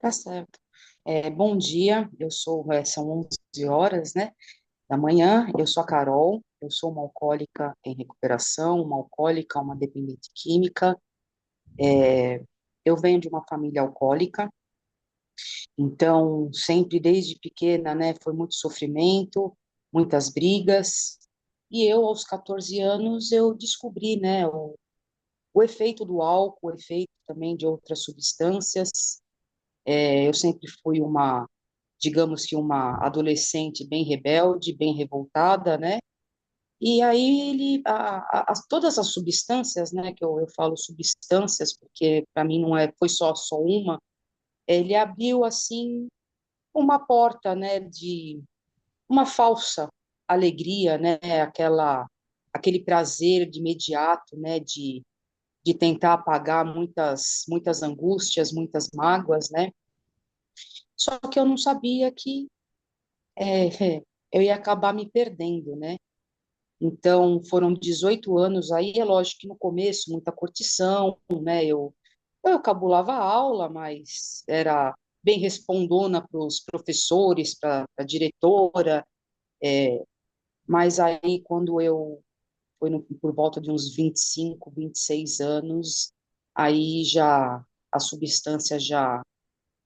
Tá certo. Bom dia, são 11 horas, né, da manhã, eu sou a Carol, eu sou uma alcoólica em recuperação, uma alcoólica, uma dependente química. Eu venho de uma família alcoólica, então sempre desde pequena, né, foi muito sofrimento, muitas brigas, e eu aos 14 anos eu descobri, né, o efeito do álcool, o efeito também de outras substâncias. Eu sempre fui digamos que uma adolescente bem rebelde, bem revoltada, né? E aí todas as substâncias, né, que eu falo substâncias, porque para mim não foi só uma, ele abriu assim uma porta, né, de uma falsa alegria, né, aquele prazer de imediato, né, de tentar apagar muitas angústias, muitas mágoas, né? Só que eu não sabia que eu ia acabar me perdendo, né? Então, foram 18 anos aí, é lógico que no começo, muita curtição, né? Eu cabulava a aula, mas era bem respondona para os professores, para a diretora, mas aí, foi por volta de uns 25, 26 anos, aí já, a substância já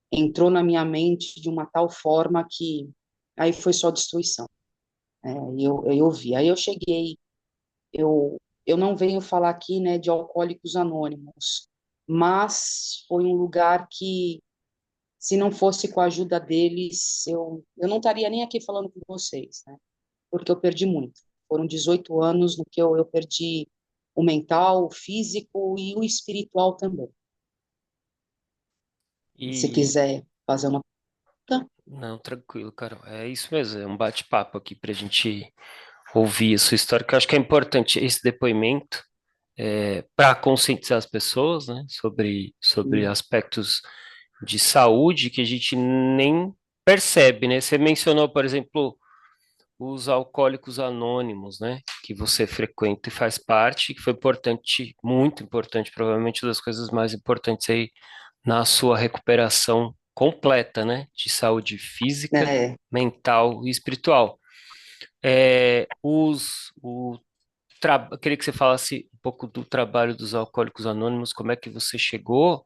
entrou na minha mente de uma tal forma que aí foi só destruição. Eu vi. Aí eu cheguei. Eu não venho falar aqui, né, de Alcoólicos Anônimos, mas foi um lugar que, se não fosse com a ajuda deles, eu não estaria nem aqui falando com vocês, né, porque eu perdi muito. Foram 18 anos no que eu perdi o mental, o físico e o espiritual também. Se E quiser fazer uma pergunta, não, tranquilo, Carol. É isso mesmo, é um bate-papo aqui para a gente ouvir a sua história, que eu acho que é importante esse depoimento para conscientizar as pessoas, né, sobre aspectos de saúde que a gente nem percebe, né? Você mencionou, por exemplo, os alcoólicos anônimos, né, que você frequenta e faz parte, que foi importante, muito importante, provavelmente uma das coisas mais importantes aí na sua recuperação completa, né, de saúde física, né, mental e espiritual. Eu queria que você falasse um pouco do trabalho dos Alcoólicos Anônimos, como é que você chegou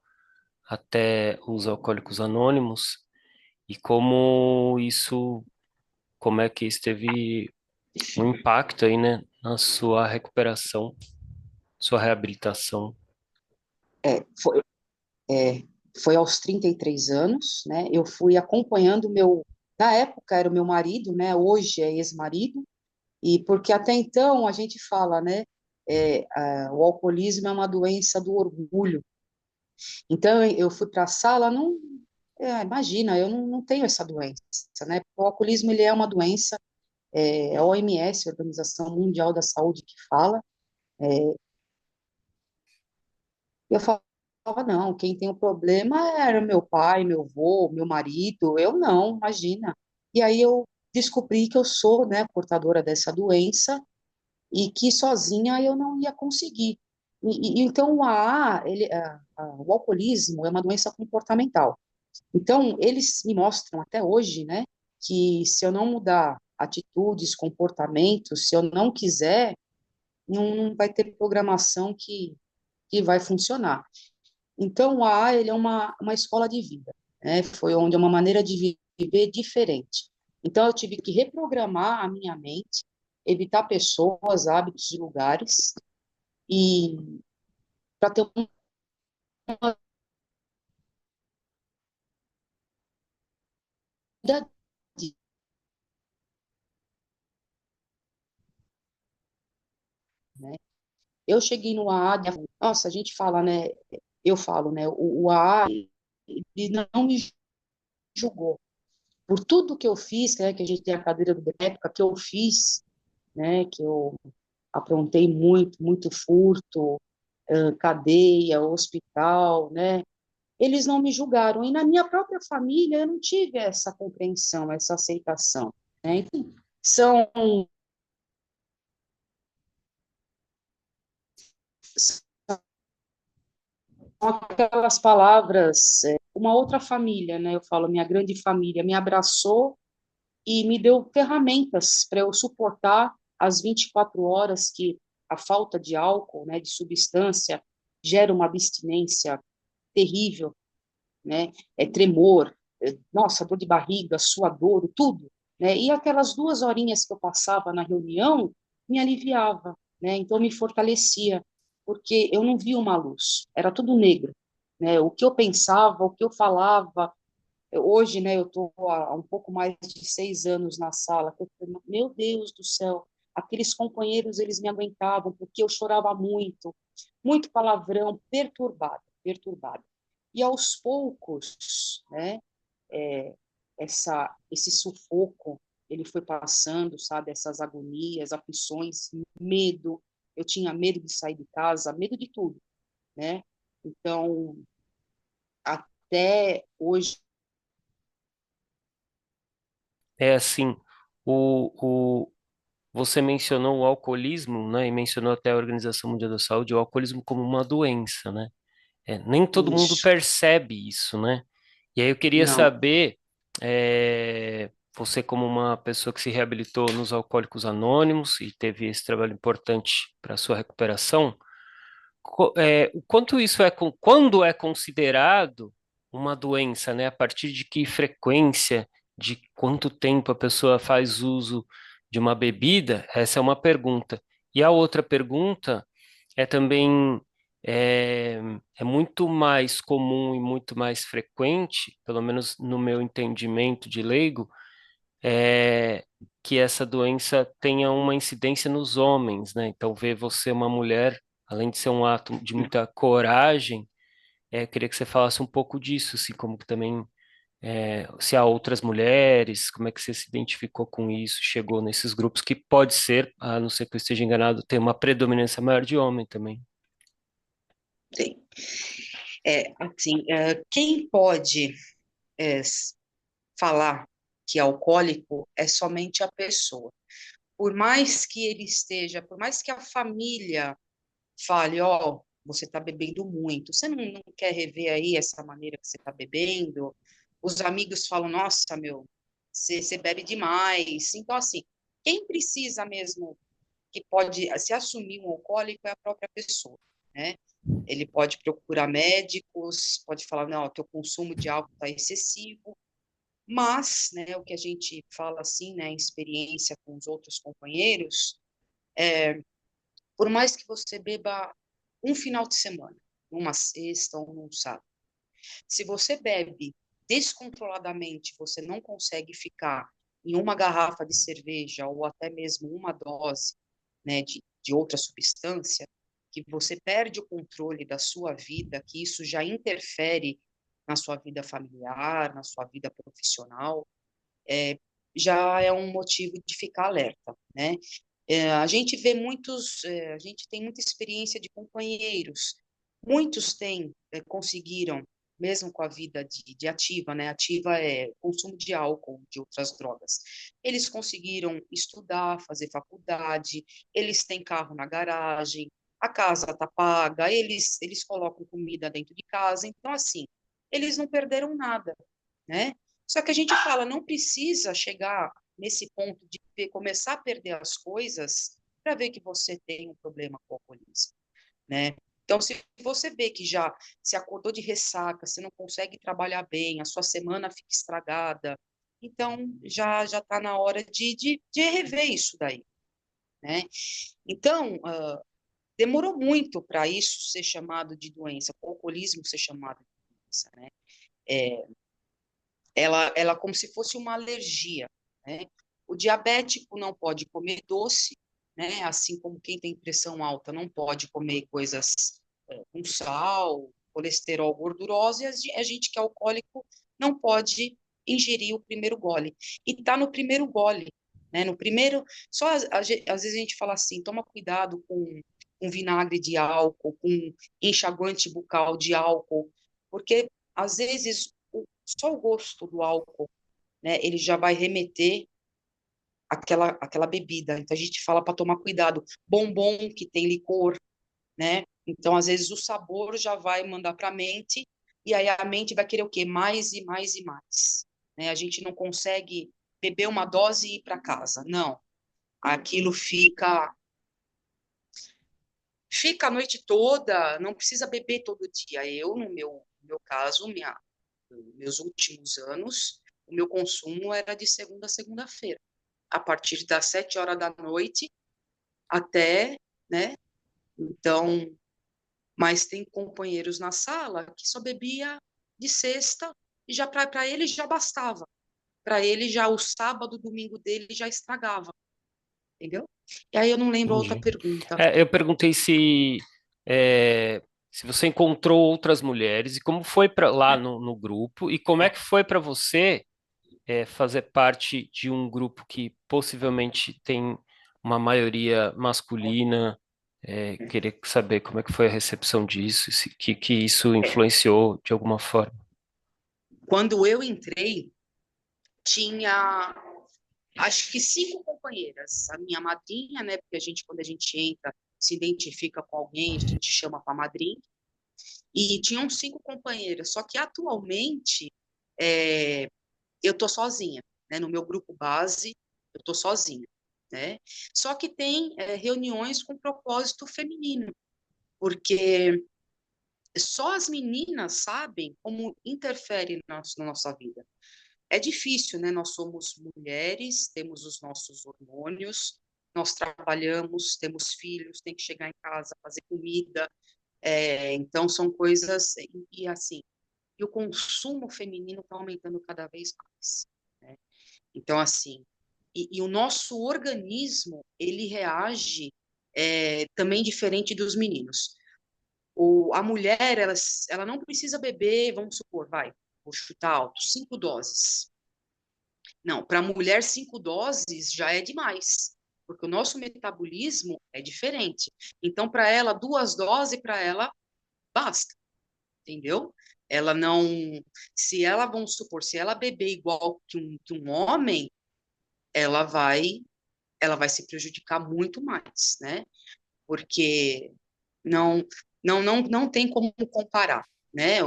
até os Alcoólicos Anônimos e como é que isso teve um impacto aí, né, na sua recuperação, sua reabilitação. é, foi, é, foi aos 33 anos, né, eu fui acompanhando na época era o meu marido, né, hoje é ex-marido. E porque até então a gente fala, né, o alcoolismo é uma doença do orgulho. Então eu fui para a sala, não, imagina, eu não tenho essa doença, né? O alcoolismo ele é uma doença, a OMS, a Organização Mundial da Saúde, que fala. Eu falava, não, quem tem o problema era meu pai, meu avô, meu marido, eu não, imagina. E aí eu descobri que eu sou, né, portadora dessa doença e que sozinha eu não ia conseguir. Então, o alcoolismo é uma doença comportamental. Então, eles me mostram até hoje, né, que se eu não mudar atitudes, comportamentos, se eu não quiser, não vai ter programação que vai funcionar. Então, o AA, ele é uma escola de vida, né, foi onde é uma maneira de viver diferente. Então, eu tive que reprogramar a minha mente, evitar pessoas, hábitos e lugares, e para ter uma vida, né? Eu cheguei no AA, nossa, a gente fala, né? Eu falo, né? O AA, ele não me julgou por tudo que eu fiz, né? Que a gente tem a cadeira do época que eu fiz, né? Que eu aprontei muito furto, cadeia, hospital, né? Eles não me julgaram. E na minha própria família eu não tive essa compreensão, essa aceitação, né? Enfim, são aquelas palavras, uma outra família, né? Eu falo, minha grande família me abraçou e me deu ferramentas para eu suportar as 24 horas que a falta de álcool, né, de substância, gera uma abstinência terrível, né? É tremor, nossa, dor de barriga, suadouro, tudo, né? E aquelas 2 horinhas que eu passava na reunião me aliviava, né? Então me fortalecia, porque eu não via uma luz, era tudo negro, né? O que eu pensava, o que eu falava. Hoje, né? Eu estou há um pouco mais de 6 anos na sala. Meu Deus do céu, aqueles companheiros eles me aguentavam porque eu chorava muito, muito palavrão, perturbada, perturbada. E aos poucos, né, é, esse sufoco, ele foi passando, sabe, essas agonias, aflições, medo. Eu tinha medo de sair de casa, medo de tudo, né? Então, até hoje, É assim, o, você mencionou o alcoolismo, né, e mencionou até a Organização Mundial da Saúde, o alcoolismo como uma doença, né? Nem todo mundo isso, percebe isso, né? E aí eu queria não, saber, você como uma pessoa que se reabilitou nos Alcoólicos Anônimos e teve esse trabalho importante para a sua recuperação, o quanto isso quando é considerado uma doença, né? A partir de que frequência, de quanto tempo a pessoa faz uso de uma bebida? Essa é uma pergunta. E a outra pergunta é também é, é muito mais comum e muito mais frequente, pelo menos no meu entendimento de leigo, é, que essa doença tenha uma incidência nos homens, né? Então, ver você uma mulher, além de ser um ato de muita coragem, queria que você falasse um pouco disso, assim, como que também, se há outras mulheres, como é que você se identificou com isso, chegou nesses grupos, que pode ser, a não ser que eu esteja enganado, ter uma predominância maior de homem também. tem. Assim, quem pode falar que é alcoólico é somente a pessoa. Por mais que ele esteja, por mais que a família fale, ó, oh, você está bebendo muito, você não quer rever aí essa maneira que você está bebendo? Os amigos falam, nossa, meu, você bebe demais. Então, assim, quem precisa mesmo, que pode se assumir um alcoólico é a própria pessoa, né? Ele pode procurar médicos, pode falar, não, o teu consumo de álcool está excessivo, mas, né, o que a gente fala assim, né, em experiência com os outros companheiros, por mais que você beba um final de semana, numa sexta ou num sábado, se você bebe descontroladamente, você não consegue ficar em uma garrafa de cerveja ou até mesmo uma dose, né, de outra substância, que você perde o controle da sua vida, que isso já interfere na sua vida familiar, na sua vida profissional, já é um motivo de ficar alerta, né? A gente vê muitos, a gente tem muita experiência de companheiros, muitos têm, conseguiram, mesmo com a vida de ativa, né? Ativa é consumo de álcool, de outras drogas. Eles conseguiram estudar, fazer faculdade, eles têm carro na garagem, a casa está paga, eles colocam comida dentro de casa, então assim, eles não perderam nada, né? Só que a gente fala, não precisa chegar nesse ponto de começar a perder as coisas para ver que você tem um problema com o alcoolismo, né? Então, se você vê que já se acordou de ressaca, você não consegue trabalhar bem, a sua semana fica estragada, então já está na hora de rever isso daí, né? Então, demorou muito para isso ser chamado de doença, o alcoolismo ser chamado de doença, né? Ela como se fosse uma alergia, né? O diabético não pode comer doce, né? Assim como quem tem pressão alta não pode comer coisas com sal, colesterol gorduroso, e a gente que é alcoólico não pode ingerir o primeiro gole. E está no primeiro gole, né? No primeiro, às vezes a gente fala assim, toma cuidado com vinagre de álcool, com enxaguante bucal de álcool, porque às vezes só o gosto do álcool, né, ele já vai remeter aquela bebida. Então a gente fala para tomar cuidado. Bombom que tem licor, né? Então, às vezes, o sabor já vai mandar para a mente, e aí a mente vai querer o quê? Mais e mais e mais. Né? A gente não consegue beber uma dose e ir para casa. Não. Aquilo fica a noite toda, não precisa beber todo dia. Eu, no meu caso, meus últimos anos, o meu consumo era de segunda a segunda-feira, a partir das 7 horas da noite até, né? Então, mas tem companheiros na sala que só bebia de sexta e já para ele já bastava. Para ele já o sábado, domingo dele já estragava, entendeu? E aí eu não lembro a outra Entendi. pergunta. Eu perguntei é, se você encontrou outras mulheres e como foi para lá no grupo e como é que foi para você fazer parte de um grupo que possivelmente tem uma maioria masculina. Queria saber como é que foi a recepção disso, se, que isso influenciou de alguma forma. Quando eu entrei, tinha acho que 5 companheiras. A minha madrinha, né? Porque quando a gente entra, se identifica com alguém, a gente chama para madrinha. E tinham 5 companheiras. Só que atualmente é, eu tô sozinha, né? No meu grupo base, eu tô sozinha, né? Só que tem reuniões com propósito feminino, porque só as meninas sabem como interfere na nossa vida. É difícil, né? Nós somos mulheres, temos os nossos hormônios, nós trabalhamos, temos filhos, tem que chegar em casa, fazer comida, então são coisas e assim, e o consumo feminino está aumentando cada vez mais, né? Então assim, e o nosso organismo ele reage também diferente dos meninos. A mulher ela não precisa beber, vamos supor, vou chutar alto, 5 doses. Não, para a mulher, 5 doses já é demais, porque o nosso metabolismo é diferente. Então, para ela, 2 doses, para ela, basta, entendeu? Ela não. Se ela, vamos supor, se ela beber igual que um homem, ela vai, ela vai se prejudicar muito mais, né? Porque não, não tem como comparar, né?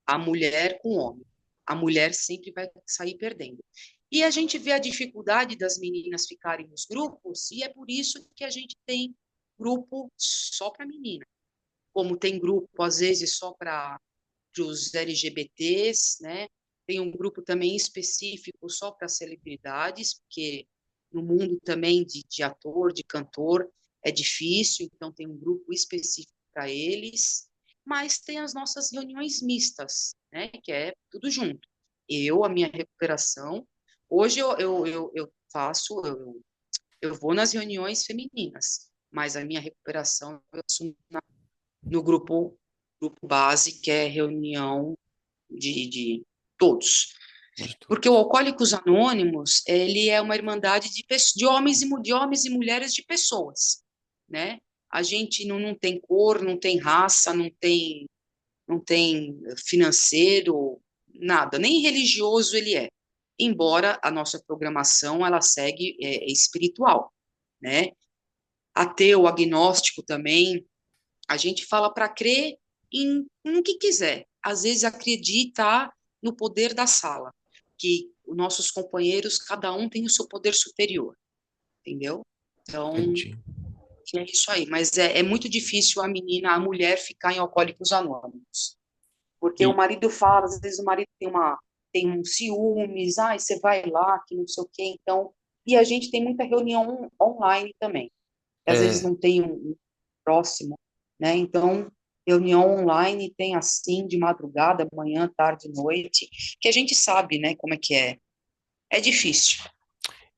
A mulher com o homem. A mulher sempre vai sair perdendo. E a gente vê a dificuldade das meninas ficarem nos grupos, e é por isso que a gente tem grupo só para menina. Como tem grupo, às vezes, só para os LGBTs, né? Tem um grupo também específico só para celebridades, porque no mundo também de ator, de cantor, é difícil, então tem um grupo específico para eles, mas tem as nossas reuniões mistas, né? Que é tudo junto. A minha recuperação, hoje eu faço, eu vou nas reuniões femininas, mas a minha recuperação eu assumo no grupo base, que é reunião de todos. De Porque o todos. Alcoólicos Anônimos, ele é uma irmandade de homens e mulheres de pessoas, né? A gente não tem cor, não tem raça, não tem financeiro, nada, nem religioso ele é. Embora a nossa programação, ela segue espiritual, né? Ateu, agnóstico também, a gente fala para crer no que quiser. Às vezes acredita no poder da sala, que os nossos companheiros, cada um tem o seu poder superior, entendeu? Então, Entendi. é isso aí. Mas é muito difícil a mulher ficar em Alcoólicos Anônimos. Porque o E marido fala, às vezes o marido tem um ciúmes, você vai lá, que não sei o quê, então... E a gente tem muita reunião online também. Às vezes é, não tem um próximo, né? Então, reunião online tem assim, de madrugada, manhã, tarde, noite, que a gente sabe, né, como é que é. É difícil,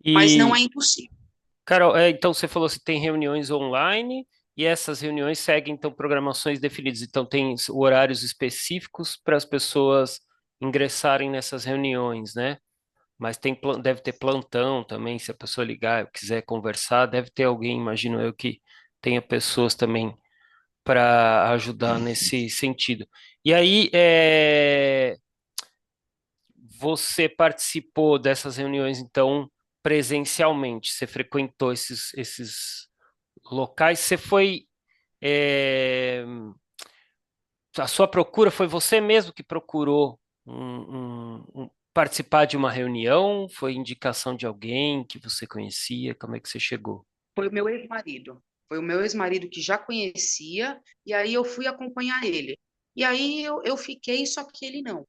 mas não é e impossível. Carol, então você falou que tem reuniões online e essas reuniões seguem então programações definidas. Então tem horários específicos para as pessoas ingressarem nessas reuniões, né? Mas deve ter plantão também, se a pessoa ligar, e quiser conversar, deve ter alguém, imagino eu, que tenha pessoas também para ajudar nesse sentido. E aí, você participou dessas reuniões, então, presencialmente? Você frequentou esses locais? Você foi. É, a sua procura foi você mesmo que procurou participar de uma reunião? Foi indicação de alguém que você conhecia? Como é que você chegou? Foi o meu ex-marido. Foi o meu ex-marido que já conhecia, e aí eu fui acompanhar ele. E aí eu fiquei, só que ele não,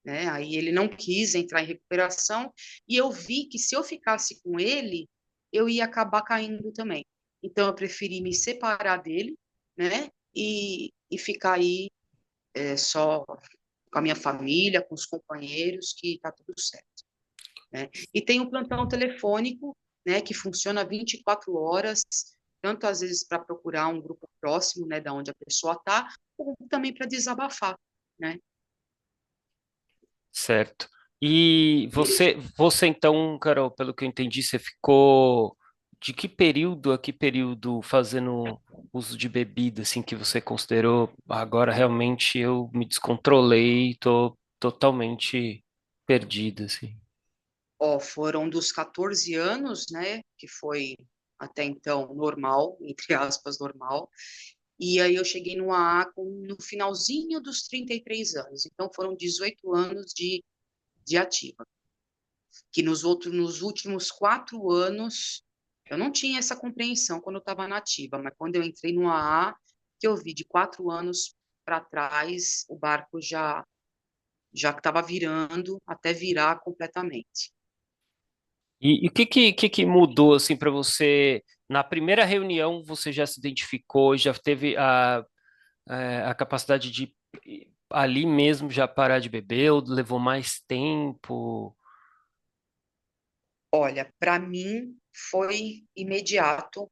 né? Aí ele não quis entrar em recuperação, e eu vi que se eu ficasse com ele, eu ia acabar caindo também. Então eu preferi me separar dele, né? E ficar aí só com a minha família, com os companheiros, que tá tudo certo, né? E tem o plantão telefônico, né, que funciona 24 horas, tanto às vezes para procurar um grupo próximo, né, da onde a pessoa está, ou também para desabafar, né? Certo. E você então, Carol, pelo que eu entendi, você ficou de que período a que período fazendo uso de bebida, assim, que você considerou, agora realmente eu me descontrolei, tô totalmente perdido, assim. Ó, foram dos 14 anos, né, que foi até então normal, entre aspas, normal, e aí eu cheguei no AA no finalzinho dos 33 anos, então foram 18 anos de ativa. Que nos últimos 4 anos, eu não tinha essa compreensão quando eu estava nativa, mas quando eu entrei no AA, que eu vi de 4 anos para trás, o barco já estava virando até virar completamente. E o que mudou, assim, para você? Na primeira reunião, você já se identificou, já teve a capacidade de ali mesmo já parar de beber, ou levou mais tempo? Olha, para mim foi imediato,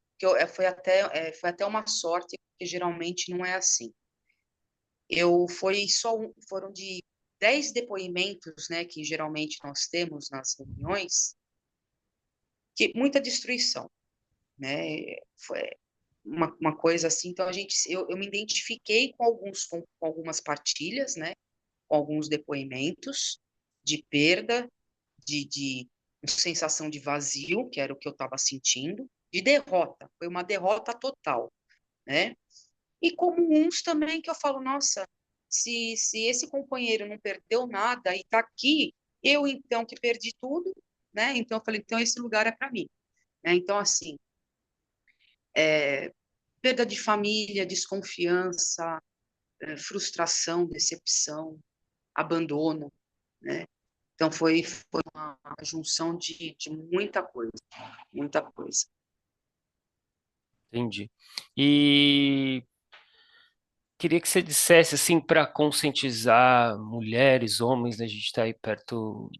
foi até uma sorte, porque geralmente não é assim. Foram de 10 depoimentos, né, que geralmente nós temos nas reuniões, que muita destruição, né? Foi uma coisa assim. Então eu me identifiquei com algumas partilhas, né? Com alguns depoimentos de perda, de sensação de vazio, que era o que eu estava sentindo, de derrota. Foi uma derrota total, né? E como uns também que eu falo, nossa, se esse companheiro não perdeu nada e está aqui, eu então que perdi tudo, né? Então eu falei, então esse lugar é para mim, né? Então assim, é, perda de família, desconfiança, frustração, decepção, abandono, né? Então foi uma junção de muita coisa, muita coisa. Entendi. E queria que você dissesse, assim, para conscientizar mulheres, homens, né? A gente está aí perto,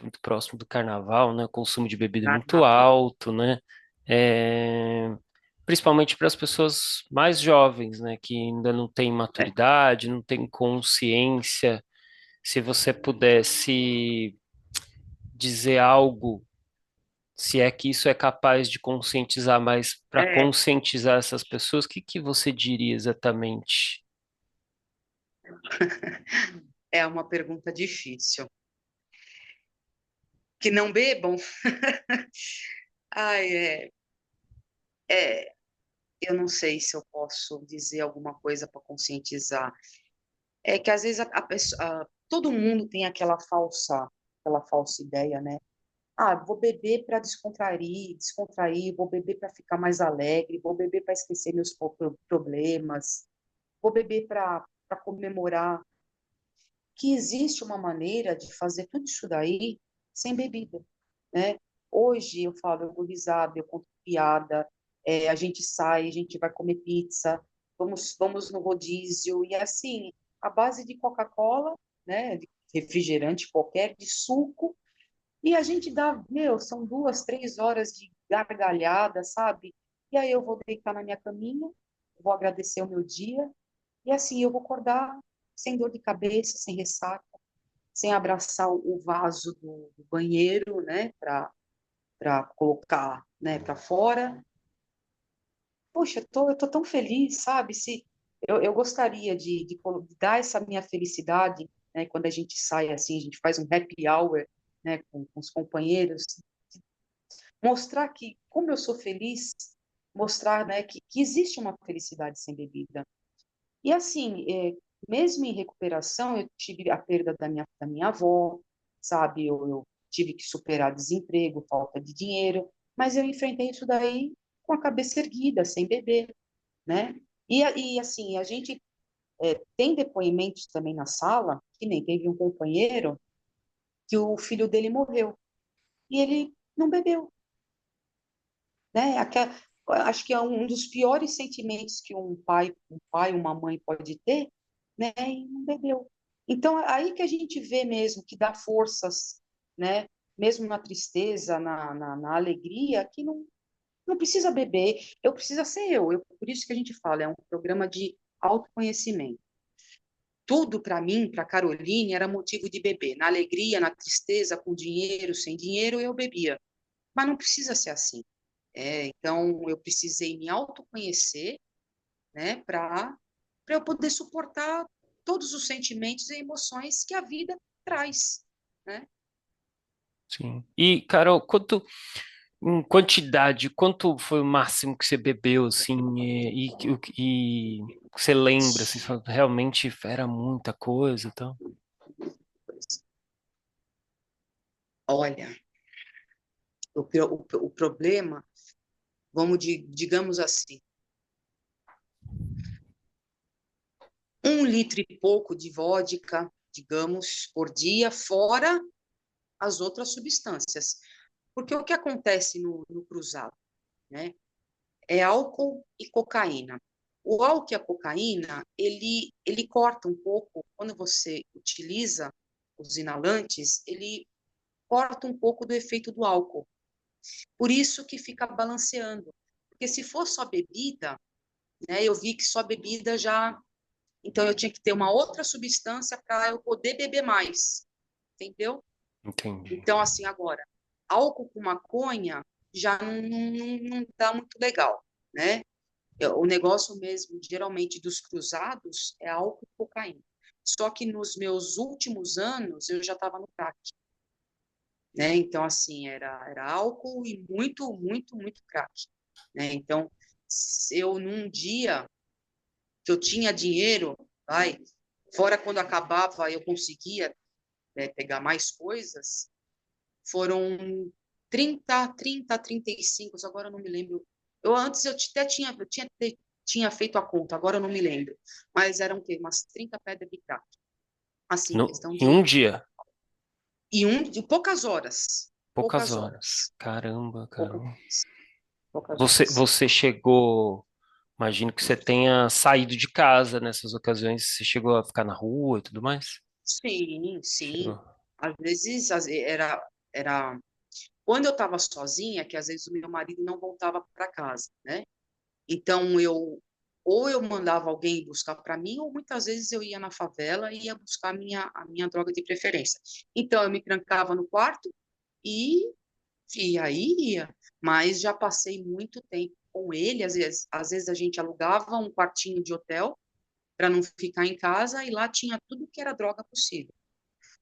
muito próximo do carnaval, né? O consumo de bebida é muito Carnaval. alto, né? É, principalmente para as pessoas mais jovens, né? Que ainda não têm É, maturidade, não têm consciência. Se você pudesse dizer algo, se é que isso é capaz de conscientizar, mas para é, conscientizar essas pessoas, o que que você diria exatamente? é uma pergunta difícil. Que não bebam? Ai, é, eu não sei se eu posso dizer alguma coisa para conscientizar. É que às vezes todo mundo tem aquela falsa ideia, né? Ah, vou beber para descontrair, vou beber para ficar mais alegre, vou beber para esquecer meus problemas, vou beber para comemorar. Que existe uma maneira de fazer tudo isso daí sem bebida, né? Hoje eu falo, eu dou risada, eu conto piada, a gente sai, a gente vai comer pizza, vamos no rodízio, e assim, a base de Coca-Cola, né, de refrigerante qualquer, de suco, e a gente dá, meu, são 2, 3 horas de gargalhada, sabe? E aí eu vou deitar na minha caminha, vou agradecer o meu dia, e assim eu vou acordar sem dor de cabeça, sem ressaca, sem abraçar o vaso do banheiro, né, para colocar, né, para fora. Poxa, eu tô tão feliz, sabe? Se eu gostaria de dar essa minha felicidade, né, quando a gente sai assim, a gente faz um happy hour, né, com os companheiros, mostrar que como eu sou feliz, mostrar, né, que existe uma felicidade sem bebida. E assim, mesmo em recuperação, eu tive a perda da minha avó, sabe? Eu tive que superar desemprego, falta de dinheiro, mas eu enfrentei isso daí com a cabeça erguida, sem beber, né? E assim, a gente tem depoimentos também na sala, que nem teve um companheiro que o filho dele morreu e ele não bebeu, né? Acho que é um dos piores sentimentos que um pai, uma mãe pode ter, né? E não bebeu. Então, é aí que a gente vê mesmo que dá forças, né? Mesmo na tristeza, na alegria, que não precisa beber, eu preciso ser eu. Por isso que a gente fala, é um programa de autoconhecimento. Tudo para mim, para Caroline, era motivo de beber. Na alegria, na tristeza, com dinheiro, sem dinheiro, eu bebia. Mas não precisa ser assim. Então, eu precisei me autoconhecer, né, para eu poder suportar todos os sentimentos e emoções que a vida traz, né? Sim. E, Carol, em quantidade, quanto foi o máximo que você bebeu, assim, e que você lembra, assim, você fala, realmente era muita coisa, então? Olha, o problema, digamos assim, 1 litro e pouco de vodka, digamos, por dia, fora as outras substâncias. Porque o que acontece no cruzado, né? É álcool e cocaína. O álcool e a cocaína, ele corta um pouco, quando você utiliza os inalantes, ele corta um pouco do efeito do álcool. Por isso que fica balanceando. Porque se for só bebida, né, eu vi que só bebida já. Então eu tinha que ter uma outra substância para eu poder beber mais. Entendeu? Entendi. Então, assim, agora, álcool com maconha já não dá muito legal, né? O negócio mesmo, geralmente, dos cruzados é álcool e cocaína. Só que nos meus últimos anos, eu já estava no crack, né? Então, assim, era álcool e muito, muito, muito crack, né? Então, eu, num dia que eu tinha dinheiro, vai, fora quando acabava, eu conseguia, né, pegar mais coisas, foram 35, agora eu não me lembro. Antes eu até tinha feito a conta, agora eu não me lembro. Mas eram o quê? Umas 30 pedras de crack. Assim, questão Em um de. dia, De poucas horas. poucas Poucas horas. horas. Caramba, Poucas Carol. horas. Poucas Você, horas. você chegou, imagino que você tenha saído de casa nessas ocasiões, você chegou a ficar na rua e tudo mais? Sim, sim. Chegou. Às vezes era. Quando eu estava sozinha, que às vezes o meu marido não voltava para casa, né? Então, ou eu mandava alguém buscar para mim, ou muitas vezes eu ia na favela e ia buscar a minha droga de preferência. Então, eu me trancava no quarto e, e aí ia. Mas já passei muito tempo com ele, às vezes a gente alugava um quartinho de hotel para não ficar em casa e lá tinha tudo que era droga possível.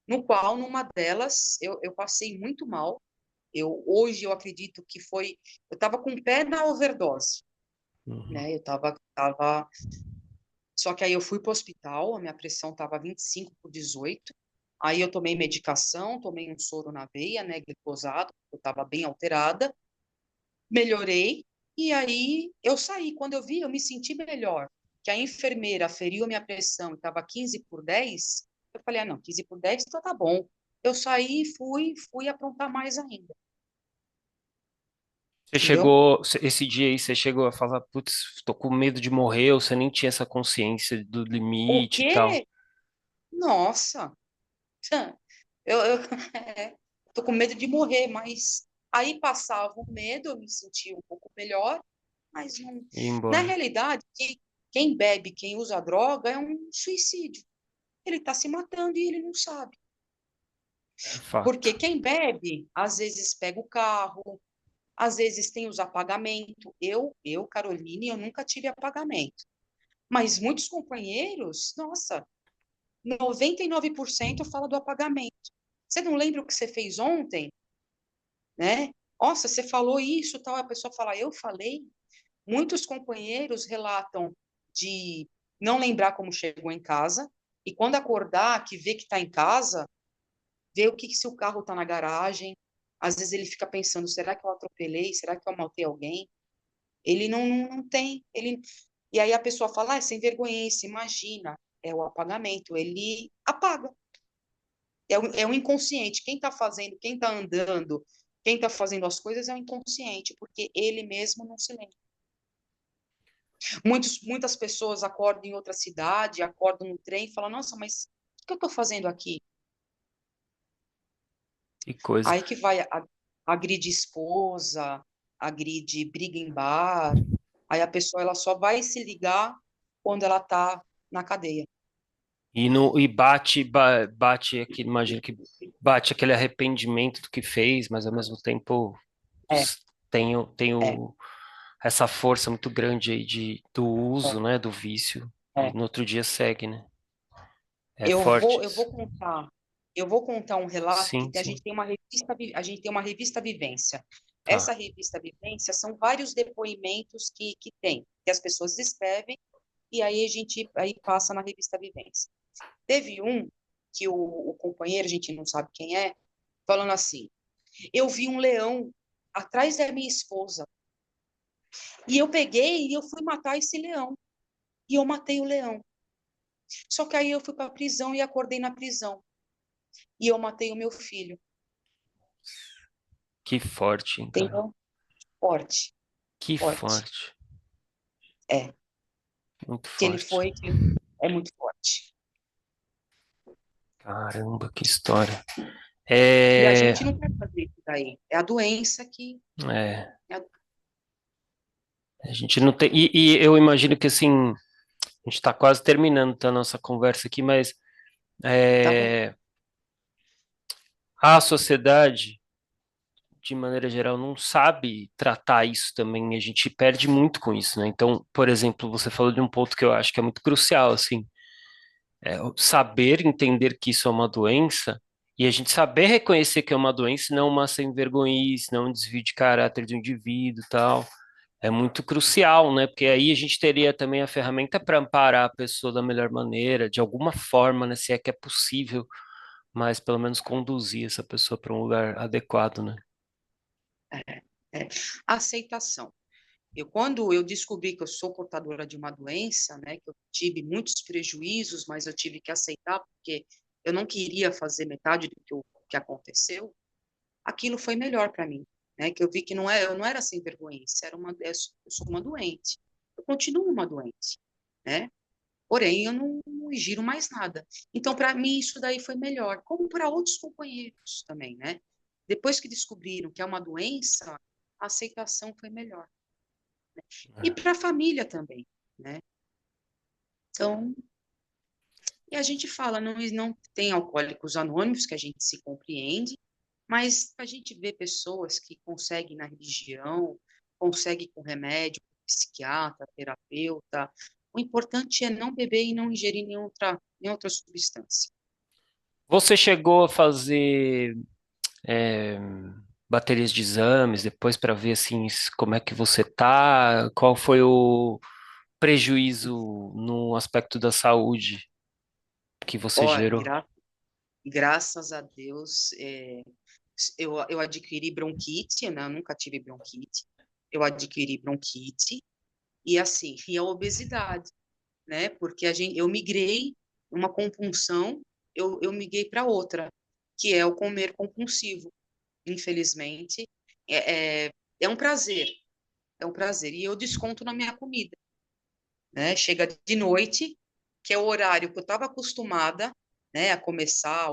No qual, numa delas, eu passei muito mal. Hoje eu acredito que eu estava com o pé na overdose, Uhum. né? Tava. Só que aí eu fui para o hospital, a minha pressão estava 25/18. Aí eu tomei medicação, tomei um soro na veia, né, glicosado, eu estava bem alterada, melhorei, e aí eu saí. Quando eu vi, eu me senti melhor. Que a enfermeira aferiu a minha pressão e estava 15/10, eu falei, ah, não, 15/10, então tá bom. Eu saí e fui aprontar mais ainda, Você entendeu? chegou, esse dia aí, você chegou a falar, putz, tô com medo de morrer, ou você nem tinha essa consciência do O limite e tal? quê? Nossa, eu tô com medo de morrer, mas aí passava o medo, eu me sentia um pouco melhor, mas não, Ir na embora. realidade, quem bebe, quem usa droga é um suicídio. Ele está se matando e ele não sabe. É fato. Porque quem bebe, às vezes pega o carro, às vezes tem os apagamentos. Caroline, eu nunca tive apagamento. Mas muitos companheiros, nossa, 99% fala do apagamento. Você não lembra o que você fez ontem, né? Nossa, você falou isso, tal, a pessoa fala, eu falei. Muitos companheiros relatam de não lembrar como chegou em casa, e quando acordar, que vê que está em casa, vê o que se o carro está na garagem. Às vezes ele fica pensando, será que eu atropelei? Será que eu matei alguém? Ele não tem. E aí a pessoa fala, é sem vergonhice, imagina, é o apagamento. Ele apaga. É o inconsciente. Quem está fazendo, quem está andando, quem está fazendo as coisas é o inconsciente, porque ele mesmo não se lembra. Muitas pessoas acordam em outra cidade, acordam no trem e falam, nossa, mas o que eu estou fazendo aqui? Que coisa. Aí que vai, agride esposa, agride briga em bar, aí a pessoa ela só vai se ligar quando ela está na cadeia. E bate aqui, imagino que bate aquele arrependimento do que fez, mas ao mesmo tempo É, é, tem essa força muito grande aí do é, uso, né, do vício, e é. no outro dia segue, né? É Eu forte vou, eu isso. vou contar, eu vou contar um relato que Sim, a sim. gente tem uma revista, a gente tem uma revista Vivência. Essa Tá. revista Vivência são vários depoimentos que tem, que as pessoas escrevem e aí a gente aí passa na revista Vivência. Teve um que o companheiro, a gente não sabe quem é, falando assim: eu vi um leão atrás da minha esposa e eu peguei e eu fui matar esse leão e eu matei o leão. Só que aí eu fui para a prisão e acordei na prisão e eu matei o meu filho. Que forte, hein, cara? Entendeu? Forte, Que forte. forte. É, Muito que ele forte. foi, é muito forte. Caramba, que história. E a É, gente não quer fazer isso daí. É a doença que. é, É a- a gente não tem. E eu imagino que assim, a gente está quase terminando tá, a nossa conversa aqui, mas tá bom. é, a sociedade, de maneira geral, não sabe tratar isso também. A gente perde muito com isso, né? Então, por exemplo, você falou de um ponto que eu acho que é muito crucial, assim, o saber entender que isso é uma doença. E a gente saber reconhecer que é uma doença, e não uma sem vergonhice, não um desvio de caráter do indivíduo, e tal. É muito crucial, né? Porque aí a gente teria também a ferramenta para amparar a pessoa da melhor maneira, de alguma forma, né? Se é que é possível, mas pelo menos conduzir essa pessoa para um lugar adequado, né? É. Aceitação. Quando eu descobri que eu sou portadora de uma doença, né, que eu tive muitos prejuízos, mas eu tive que aceitar porque eu não queria fazer metade do que aconteceu, aquilo foi melhor para mim, né, que eu vi que eu não era sem vergonha, eu sou uma doente, eu continuo uma doente, né, porém eu não giro mais nada. Então, para mim, isso daí foi melhor, como para outros companheiros também, né, depois que descobriram que é uma doença, a aceitação foi melhor. E É. para a família também, né? Então, e a gente fala, não tem alcoólicos anônimos, que a gente se compreende, mas a gente vê pessoas que conseguem na religião, conseguem com remédio, psiquiatra, terapeuta. O importante é não beber e não ingerir nenhuma outra substância. Você chegou a fazer é, baterias de exames depois para ver assim como é que você tá? Qual foi o prejuízo no aspecto da saúde que você Ó, gerou? graças a Deus, eu adquiri bronquite, né? Eu nunca tive bronquite. Eu adquiri bronquite e a obesidade, né? Porque eu migrei uma compulsão, eu migrei para outra, que é o comer compulsivo. Infelizmente, é um prazer, é um prazer. E eu desconto na minha comida, né? Chega de noite, que é o horário que eu estava acostumada, né, a começar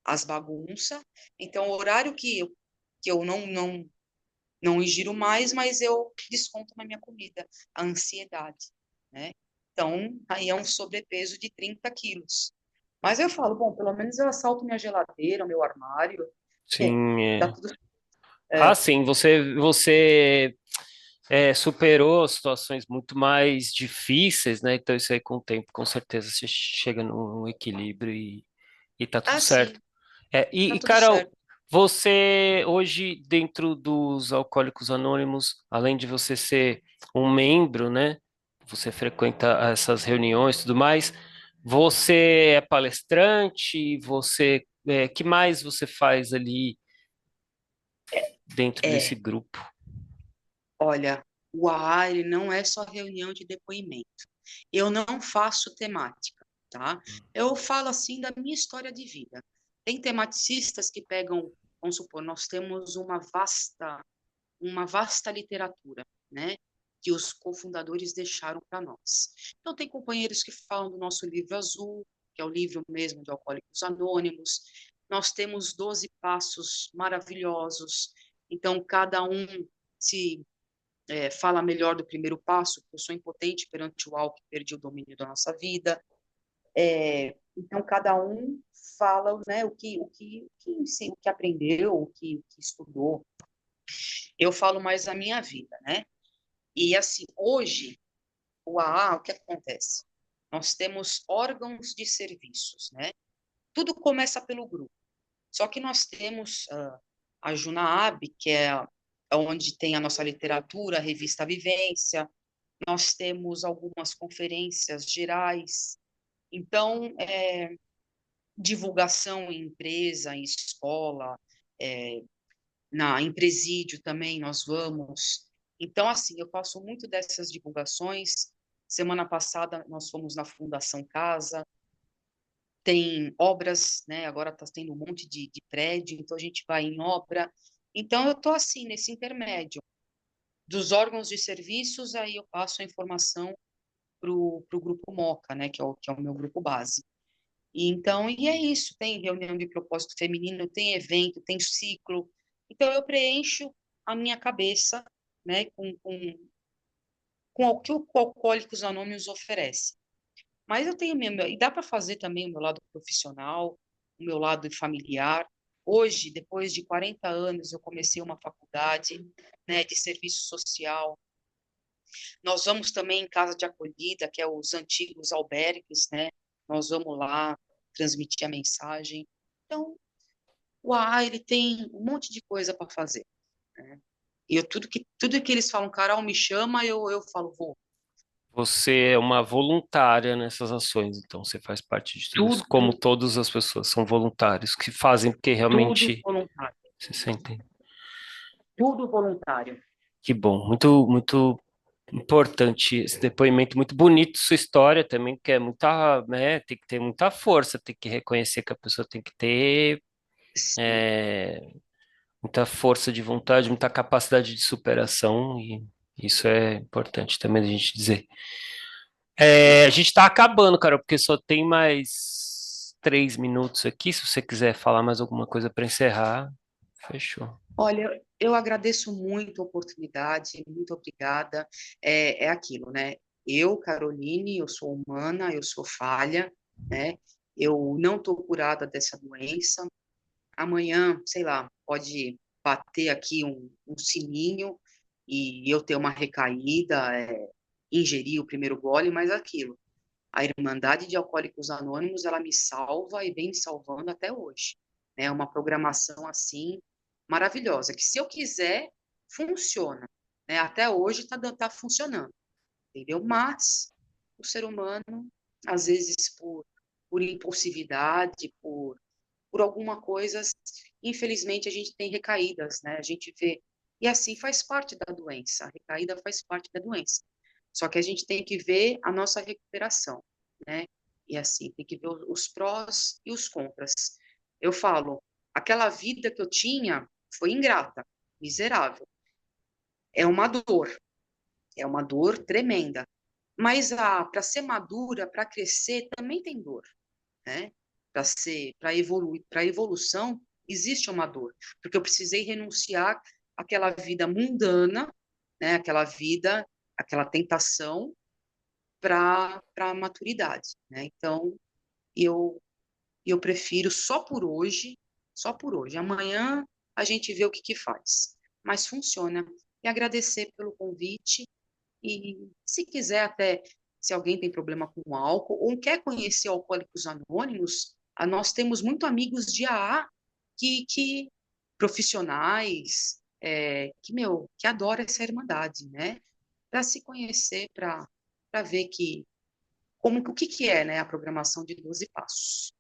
as bagunças. Então, o horário que eu não ingiro mais, mas eu desconto na minha comida, a ansiedade, né? Então, aí é um sobrepeso de 30 quilos. Mas eu falo, bom, pelo menos eu assalto minha geladeira, meu armário, Sim, tá é. tudo. Ah, É, sim, você superou situações muito mais difíceis, né? Então isso aí com o tempo, com certeza você chega num equilíbrio e tá tudo certo. sim, É, tá e tudo Carol, certo. Você, hoje, dentro dos Alcoólicos Anônimos, além de você ser um membro, né? Você frequenta essas reuniões e tudo mais, você é palestrante, que mais você faz ali dentro desse É, grupo? olha, o AA, ele não é só reunião de depoimento. Eu não faço temática, tá? Eu falo assim da minha história de vida. Tem tematicistas que pegam, vamos supor, nós temos uma vasta literatura, né? Que os cofundadores deixaram para nós. Então, tem companheiros que falam do nosso livro azul, que é o livro mesmo de Alcoólicos Anônimos. Nós temos 12 passos maravilhosos. Então, cada um se fala melhor do primeiro passo, que eu sou impotente perante o álcool, perdi o domínio da nossa vida. Então, cada um fala, né, o que aprendeu, o que estudou. Eu falo mais da minha vida, né? E assim, hoje, o AA, o que acontece? Nós temos órgãos de serviços, né? Tudo começa pelo grupo. Só que nós temos a Junaab, que é onde tem a nossa literatura, a revista Vivência. Nós temos algumas conferências gerais. Então, divulgação em empresa, em escola, é, em presídio também nós vamos. Então, assim, eu faço muito dessas divulgações. Semana passada nós fomos na Fundação Casa, tem obras, né? Agora está tendo um monte de prédio, então a gente vai em obra. Então, eu estou assim, nesse intermédio dos órgãos de serviços, aí eu passo a informação para o grupo MOCA, né? Que é o meu grupo base. E é isso, tem reunião de propósito feminino, tem evento, tem ciclo. Então, eu preencho a minha cabeça, né, com o que o Alcoólicos Anônimos oferece. Mas eu tenho e dá para fazer também o meu lado profissional, o meu lado familiar. Hoje, depois de 40 anos, eu comecei uma faculdade, né, de serviço social. Nós vamos também em casa de acolhida, que é os antigos albergues, né? Nós vamos lá transmitir a mensagem. Então, o AA, ele tem um monte de coisa para fazer, né? E tudo que eles falam, Carol, me chama, eu falo, vou. Você é uma voluntária nessas ações, então você faz parte de tudo isso, como Tudo, todas as pessoas são voluntários, que fazem porque tudo realmente voluntário. se sentem. Tudo voluntário. Que bom, muito, muito importante esse depoimento, muito bonito sua história também, que é muita, né, tem que ter muita força, tem que reconhecer que a pessoa tem que ter Sim. é, muita força de vontade, muita capacidade de superação, e isso é importante também a gente dizer. A gente está acabando, cara, porque só tem mais 3 minutos aqui. Se você quiser falar mais alguma coisa para encerrar, fechou. Olha, eu agradeço muito a oportunidade, muito obrigada. É aquilo, né? Eu, Caroline, eu sou humana, eu sou falha, né? Eu não estou curada dessa doença. Amanhã, sei lá, pode bater aqui um sininho e eu ter uma recaída, ingerir o primeiro gole, mas aquilo. A Irmandade de Alcoólicos Anônimos, ela me salva e vem me salvando até hoje. É uma programação assim maravilhosa, que se eu quiser, funciona. Né? Até hoje tá funcionando, entendeu? Mas o ser humano, às vezes por impulsividade, por alguma coisa, infelizmente a gente tem recaídas, né? A gente vê. E assim faz parte da doença, a recaída faz parte da doença. Só que a gente tem que ver a nossa recuperação, né? E assim, tem que ver os prós e os contras. Eu falo, aquela vida que eu tinha foi ingrata, miserável. É uma dor tremenda. Mas para ser madura, para crescer, também tem dor, né? Para evoluir, para evolução existe uma dor, porque eu precisei renunciar àquela vida mundana, né? Aquela vida, aquela tentação para a maturidade, né? Então, eu eu prefiro só por hoje. Amanhã a gente vê o que faz. Mas funciona. E agradecer pelo convite e se quiser até se alguém tem problema com álcool ou quer conhecer Alcoólicos Anônimos, nós temos muito amigos de AA que profissionais que adoram essa irmandade, né? Para se conhecer, para ver o que é, né, a programação de 12 passos.